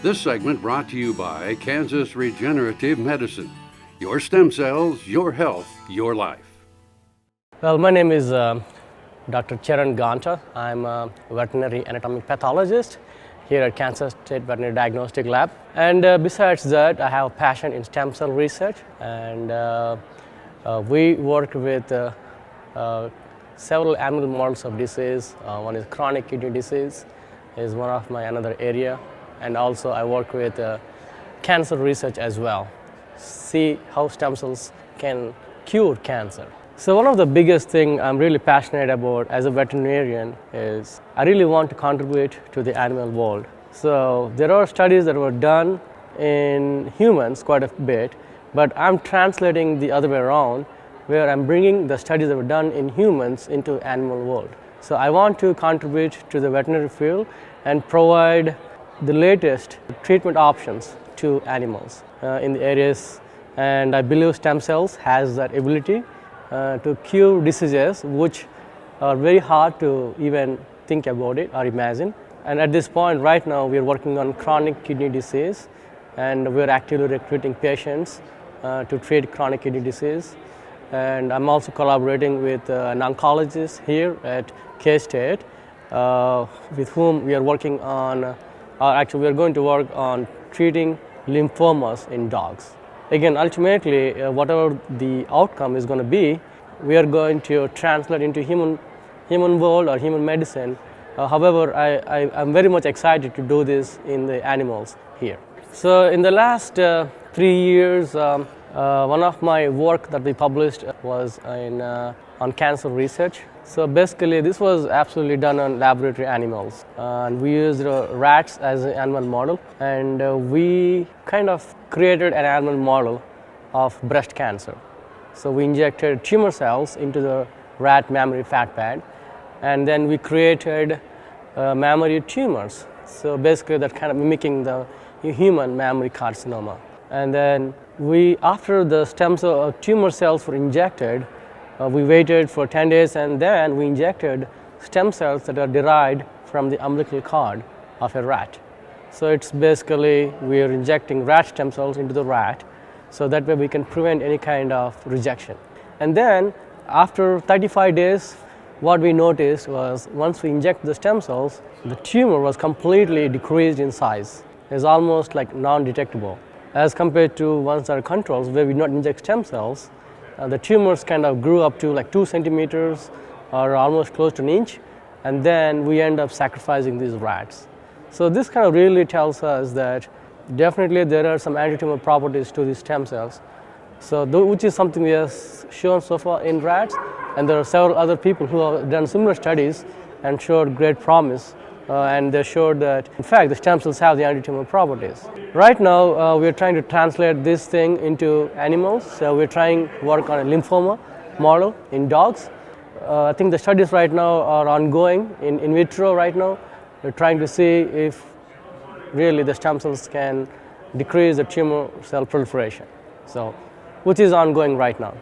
This segment brought to you by Kansas Regenerative Medicine. Your stem cells, your health, your life. Well, my name is Dr. Charan Ganta. I'm a veterinary anatomic pathologist here at Kansas State Veterinary Diagnostic Lab. And besides that, I have a passion in stem cell research, and we work with several animal models of disease. One is chronic kidney disease is one of my another area, and also I work with cancer research as well. See how stem cells can cure cancer. So one of the biggest thing I'm really passionate about as a veterinarian is I really want to contribute to the animal world. So there are studies that were done in humans quite a bit, but I'm translating the other way around, where I'm bringing the studies that were done in humans into animal world. So I want to contribute to the veterinary field and provide the latest treatment options to animals in the areas, and I believe stem cells has that ability to cure diseases which are very hard to even think about it or imagine. And at this point right now we are working on chronic kidney disease, and we are actively recruiting patients to treat chronic kidney disease. And I'm also collaborating with an oncologist here at K-State with whom we are working on, actually we are going to work on treating lymphomas in dogs. Again, ultimately, whatever the outcome is going to be, we are going to translate into human world or human medicine. However, I'm very much excited to do this in the animals here. So in the last 3 years, one of my work that we published was on cancer research. So basically, this was absolutely done on laboratory animals, and we used rats as an animal model, and we kind of created an animal model of breast cancer. So we injected tumor cells into the rat mammary fat pad, and then we created mammary tumors. So basically, that kind of mimicking the human mammary carcinoma. And then after the stem cell tumor cells were injected, we waited for 10 days, and then we injected stem cells that are derived from the umbilical cord of a rat. So it's basically we are injecting rat stem cells into the rat, so that way we can prevent any kind of rejection. And then after 35 days, what we noticed was once we inject the stem cells, the tumor was completely decreased in size. It's almost like non-detectable. As compared to ones that are controls where we not inject stem cells, the tumors kind of grew up to like 2 centimeters or almost close to an inch, and then we end up sacrificing these rats. So this kind of really tells us that definitely there are some anti-tumor properties to these stem cells. So which is something we have shown so far in rats, and there are several other people who have done similar studies and showed great promise. And they showed that, in fact, the stem cells have the anti-tumor properties. Right now, we're trying to translate this thing into animals. So we're trying to work on a lymphoma model in dogs. I think the studies right now are ongoing in vitro right now. We're trying to see if really the stem cells can decrease the tumor cell proliferation, so which is ongoing right now.